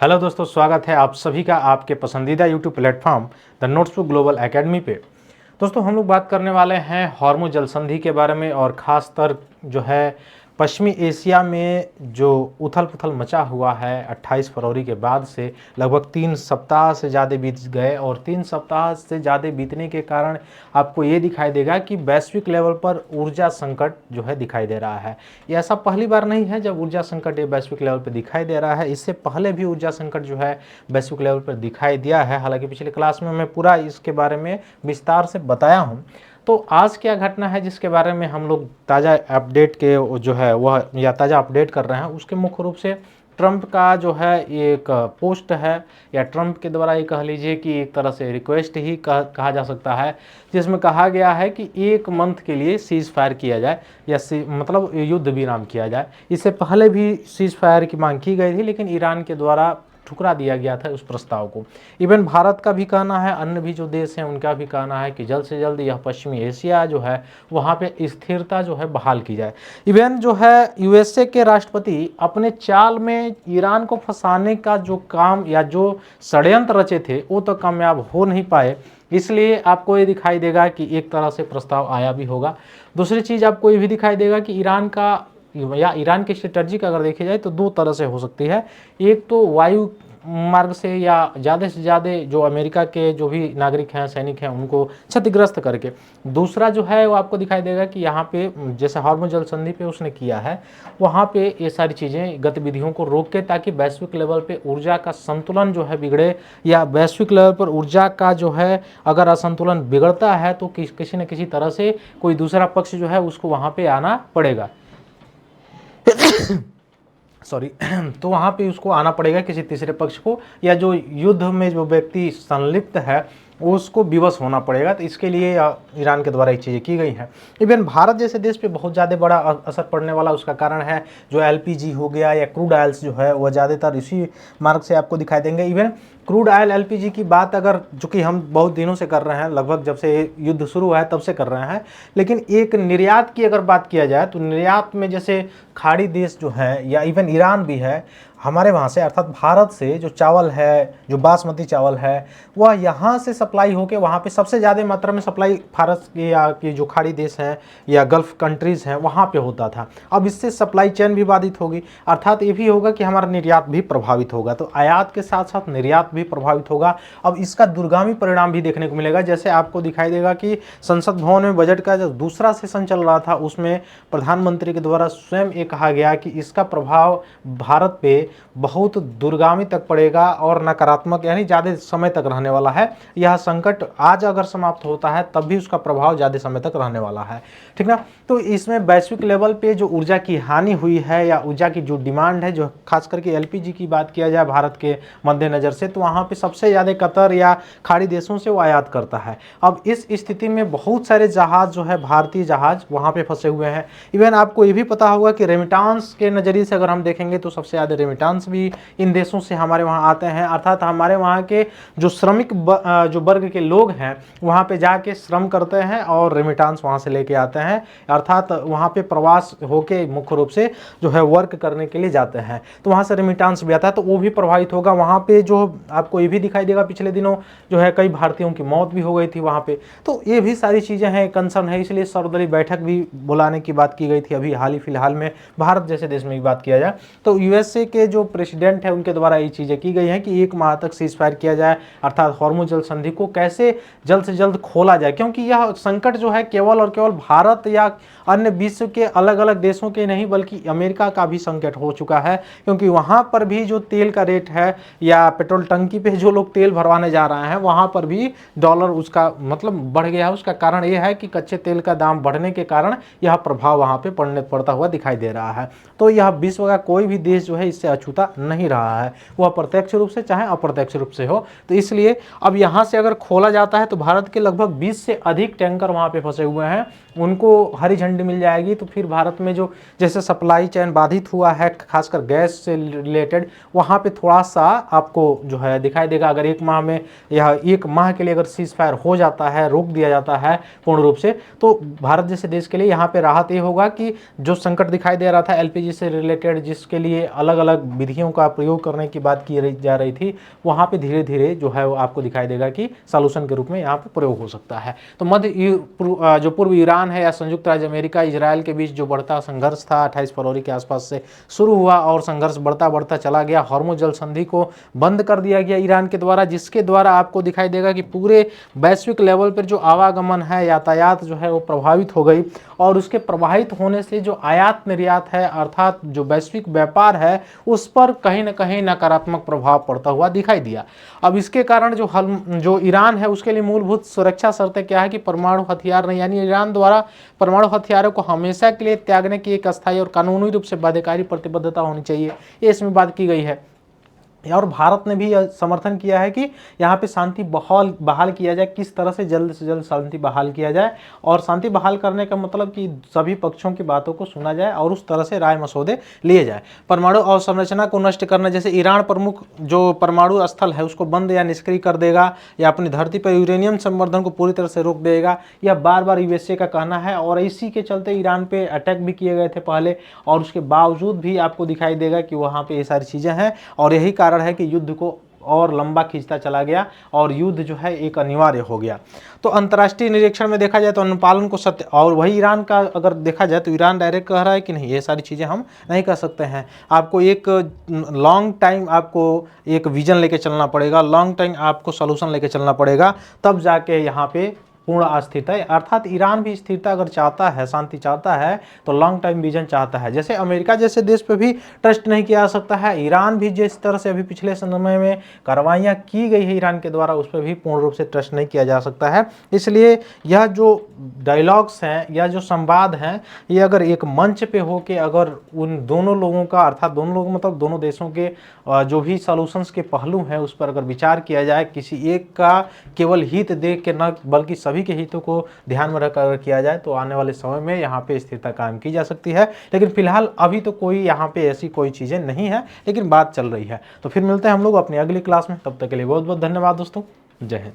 Hello दोस्तों, स्वागत है आप सभी का आपके पसंदीदा YouTube platform the notebook global academy पे। दोस्तों, हम लोग बात करने वाले हैं हॉर्मुज़ जल संधि के बारे में और ख़ासतर जो है पश्चिमी एशिया में जो उथल पुथल मचा हुआ है 28 फरवरी के बाद से लगभग 3 सप्ताह से ज़्यादा बीत गए और 3 सप्ताह से ज़्यादा बीतने के कारण आपको ये दिखाई देगा कि वैश्विक लेवल पर ऊर्जा संकट जो है दिखाई दे रहा है। ये ऐसा पहली बार नहीं है जब ऊर्जा संकट ये वैश्विक लेवल पर दिखाई दे रहा है। इससे पहले भी ऊर्जा संकट जो है वैश्विक लेवल पर दिखाई दिया है। हालांकि पिछले क्लास में मैं पूरा इसके बारे में विस्तार से बताया हूँ। तो आज क्या घटना है जिसके बारे में हम लोग ताज़ा अपडेट के जो है वह या ताज़ा अपडेट कर रहे हैं, उसके मुख्य रूप से ट्रंप का जो है एक पोस्ट है या ट्रंप के द्वारा ये कह लीजिए कि एक तरह से रिक्वेस्ट ही कहा जा सकता है, जिसमें कहा गया है कि 1 मंथ के लिए सीज फायर किया जाए या मतलब युद्ध विराम किया जाए। इससे पहले भी सीज फायर की मांग की गई थी, लेकिन ईरान के द्वारा ठुकरा दिया गया था उस प्रस्ताव को। इवन भारत का भी कहना है, अन्य भी जो देश हैं उनका भी कहना है कि जल्द से जल्द यह पश्चिमी एशिया जो है वहाँ पे स्थिरता जो है बहाल की जाए। इवन जो है यूएसए के राष्ट्रपति अपने चाल में ईरान को फंसाने का जो काम या जो षड्यंत्र रचे थे वो तो कामयाब हो नहीं पाए। इसलिए आपको ये दिखाई देगा कि एक तरह से प्रस्ताव आया भी होगा। दूसरी चीज़ आपको ये भी दिखाई देगा कि ईरान का या ईरान की स्ट्रेटजी का अगर देखी जाए तो 2 तरह से हो सकती है। एक तो वायु मार्ग से या ज़्यादा से ज़्यादा जो अमेरिका के जो भी नागरिक हैं, सैनिक हैं, उनको क्षतिग्रस्त करके। दूसरा जो है वो आपको दिखाई देगा कि यहाँ पे जैसे हॉर्मुज़ जल संधि पे उसने किया है, वहाँ पे ये सारी चीज़ें गतिविधियों को रोक के, ताकि वैश्विक लेवल पे ऊर्जा का संतुलन जो है बिगड़े, या वैश्विक लेवल पर ऊर्जा का जो है अगर असंतुलन बिगड़ता है तो किसी न किसी तरह से कोई दूसरा पक्ष जो है उसको वहाँ पे आना पड़ेगा। सॉरी तो वहाँ पे उसको आना पड़ेगा किसी तीसरे पक्ष को, या जो युद्ध में जो व्यक्ति संलिप्त है उसको विवश होना पड़ेगा। तो इसके लिए ईरान के द्वारा ये चीज़ें की गई हैं। इवन भारत जैसे देश पे बहुत ज़्यादा बड़ा असर पड़ने वाला उसका कारण है जो एलपीजी हो गया या क्रूड ऑयल्स जो है वह ज़्यादातर इसी मार्ग से आपको दिखाई देंगे। इवन क्रूड ऑयल एलपीजी की बात अगर चूँकि हम बहुत दिनों से कर रहे हैं, लगभग जब से युद्ध शुरू हुआ है तब से कर रहे हैं, लेकिन एक निर्यात की अगर बात किया जाए तो निर्यात में जैसे खाड़ी देश जो है या इवन ईरान भी है, हमारे वहाँ से अर्थात भारत से जो चावल है, जो बासमती चावल है, वह यहाँ से सप्लाई होके वहाँ पे सबसे ज़्यादा मात्रा में सप्लाई भारत के या कि जो खाड़ी देश हैं या गल्फ़ कंट्रीज़ हैं वहाँ पे होता था। अब इससे सप्लाई चेन भी बाधित होगी, अर्थात ये भी होगा कि हमारा निर्यात भी प्रभावित होगा। तो आयात के साथ साथ निर्यात भी प्रभावित होगा। अब इसका दूरगामी परिणाम भी देखने को मिलेगा। जैसे आपको दिखाई देगा कि संसद भवन में बजट का जो दूसरा सेशन चल रहा था उसमें प्रधानमंत्री के द्वारा स्वयं ये कहा गया कि इसका प्रभाव भारत पे बहुत दूरगामी तक पड़ेगा और नकारात्मक, यानी ज़्यादा समय तक रहने वाला है। यह संकट आज अगर समाप्त होता है तब भी उसका प्रभाव ज़्यादा समय तक रहने वाला है, ठीक ना। तो इसमें वैश्विक लेवल पे जो ऊर्जा की हानि हुई है या ऊर्जा की जो डिमांड है, जो खास करके एलपीजी की बात किया जाए भारत के मद्देनज़र से, तो वहाँ पे सबसे ज़्यादा कतर या खाड़ी देशों से वो आयात करता है। अब इस स्थिति में बहुत सारे जहाज़ जो है, भारतीय जहाज़ वहाँ पे फंसे हुए हैं। इवन आपको ये भी पता होगा कि रेमिटांस के नज़रिए से अगर हम देखेंगे तो सबसे ज़्यादा रेमिटांस भी इन देशों से हमारे वहाँ आते हैं। अर्थात हमारे वहाँ के जो श्रमिक जो वर्ग के लोग हैं वहाँ पे जाके श्रम करते हैं और रेमिटांस वहाँ से लेके आते हैं, अर्थात वहाँ पे प्रवास होके मुख्य रूप से जो है वर्क करने के लिए जाते हैं, तो वहाँ से रेमिटांस भी आता है, तो वो भी प्रभावित होगा। वहाँ पे जो आपको ये भी दिखाई देगा पिछले दिनों जो है कई भारतीयों की मौत भी हो गई थी वहाँ पे। तो ये भी सारी चीज़ें हैं, कंसर्न है, इसलिए सर्वदलीय बैठक भी बुलाने की बात की गई थी अभी हाल ही फिलहाल में। भारत जैसे देश में भी बात किया जाए तो यूएसए के जो प्रेसिडेंट है उनके द्वारा ये चीज़ें की गई हैं कि 1 माह तक सीज फायर किया जाए, अर्थात हॉर्मुज़ जल संधि को कैसे जल्द से जल्द खोला जाए, क्योंकि यह संकट जो है केवल और केवल भारत या अन्य विश्व के अलग अलग देशों के नहीं बल्कि अमेरिका का भी संकट हो चुका है। क्योंकि वहाँ पर भी जो तेल का रेट है या पेट्रोल टंकी पे जो लोग तेल भरवाने जा रहे हैं वहाँ पर भी डॉलर उसका मतलब बढ़ गया है। उसका कारण ये है कि कच्चे तेल का दाम बढ़ने के कारण यह प्रभाव वहाँ पे पड़ता हुआ दिखाई दे रहा है। तो यह विश्व का कोई भी देश जो है इससे अछूता नहीं रहा है, वह प्रत्यक्ष रूप से चाहे अप्रत्यक्ष रूप से हो। तो इसलिए अब यहाँ से अगर खोला जाता है तो भारत के लगभग 20 से अधिक टैंकर वहाँ पे फंसे हुए हैं, उनको हरी झंडी मिल जाएगी। तो फिर भारत में जो जैसे सप्लाई चेन बाधित हुआ है खासकर गैस से रिलेटेड, वहाँ पे थोड़ा सा आपको जो है दिखाई देगा। अगर 1 माह में या 1 माह के लिए अगर सीज फायर हो जाता है, रोक दिया जाता है पूर्ण रूप से, तो भारत जैसे देश के लिए यहाँ पे राहत ये होगा कि जो संकट दिखाई दे रहा था एलपीजी से रिलेटेड, जिसके लिए अलग अलग अलग विधियों का प्रयोग करने की बात की जा रही थी, वहाँ पे धीरे धीरे जो है वो आपको दिखाई देगा कि सॉल्यूशन के रूप में यहाँ पे प्रयोग हो सकता है। तो जो पूर्व ईरान है या संयुक्त राज्य अमेरिका इजराइल के बीच जो बढ़ता संघर्ष था 28 फरवरी के आसपास से शुरू हुआ और संघर्ष बढ़ता बढ़ता चला गया। हॉर्मुज जल संधि को बंद कर दिया गया ईरान के द्वारा, जिसके द्वारा आपको दिखाई देगा कि पूरे वैश्विक लेवल पर जो आवागमन है, यातायात जो है वो प्रभावित हो गई और उसके प्रभावित होने से जो आयात निर्यात है अर्थात जो वैश्विक व्यापार है उस पर कहीं ना कहीं नकारात्मक प्रभाव पड़ता हुआ दिखाई दिया। अब इसके कारण जो ईरान है उसके लिए मूलभूत सुरक्षा शर्तें क्या है कि परमाणु हथियार नहीं, यानी ईरान द्वारा परमाणु हथियारों को हमेशा के लिए त्यागने की एक अस्थायी और कानूनी रूप से बाध्यकारी प्रतिबद्धता होनी चाहिए, ये इसमें बात की गई है। और भारत ने भी समर्थन किया है कि यहाँ पे शांति बहाल किया जाए, किस तरह से जल्द शांति बहाल किया जाए। और शांति बहाल करने का मतलब कि सभी पक्षों की बातों को सुना जाए और उस तरह से राय मसौदे लिए जाए। परमाणु अवसंरचना को नष्ट करना, जैसे ईरान प्रमुख जो परमाणु स्थल है उसको बंद या निष्क्रिय कर देगा या अपनी धरती पर यूरेनियम संवर्धन को पूरी तरह से रोक देगा, यह बार बार यूएसए का कहना है। और इसी के चलते ईरान पे अटैक भी किए गए थे पहले, और उसके बावजूद भी आपको दिखाई देगा कि वहाँ पे ये सारी चीज़ें हैं और यही कारण है कि युद्ध को और लंबा खींचता चला गया और युद्ध जो है एक अनिवार्य हो गया। तो अंतर्राष्ट्रीय निरीक्षण में देखा जाए तो अनुपालन को सत्य, और वही ईरान का अगर देखा जाए तो ईरान डायरेक्ट कह रहा है कि नहीं, ये सारी चीज़ें हम नहीं कर सकते हैं। आपको एक लॉन्ग टाइम आपको एक विजन लेके चलना पड़ेगा, लॉन्ग टाइम आपको सोल्यूशन लेके चलना पड़ेगा, तब जाके यहाँ पे पूर्ण अस्थिरता है। अर्थात ईरान भी स्थिरता अगर चाहता है, शांति चाहता है तो लॉन्ग टाइम विजन चाहता है। जैसे अमेरिका जैसे देश पे भी ट्रस्ट नहीं किया जा सकता है, ईरान भी जिस तरह से अभी पिछले समय में कार्रवाइयाँ की गई है ईरान के द्वारा उस पर भी पूर्ण रूप से ट्रस्ट नहीं किया जा सकता है। इसलिए यह जो डायलॉग्स हैं या जो संवाद हैं ये अगर एक मंच पे हो के अगर उन दोनों लोगों का, अर्थात दोनों लोगों मतलब दोनों देशों के जो भी सॉल्यूशंस के पहलू हैं उस पर अगर विचार किया जाए, किसी एक का केवल हित देख के न बल्कि सभी के हितों को ध्यान में रखकर किया जाए तो आने वाले समय में यहाँ पे स्थिरता कायम की जा सकती है। लेकिन फिलहाल अभी तो कोई यहाँ पे ऐसी कोई चीज़ें नहीं है, लेकिन बात चल रही है। तो फिर मिलते हैं हम लोग अपनी अगली क्लास में, तब तक के लिए बहुत बहुत धन्यवाद दोस्तों, जय हिंद।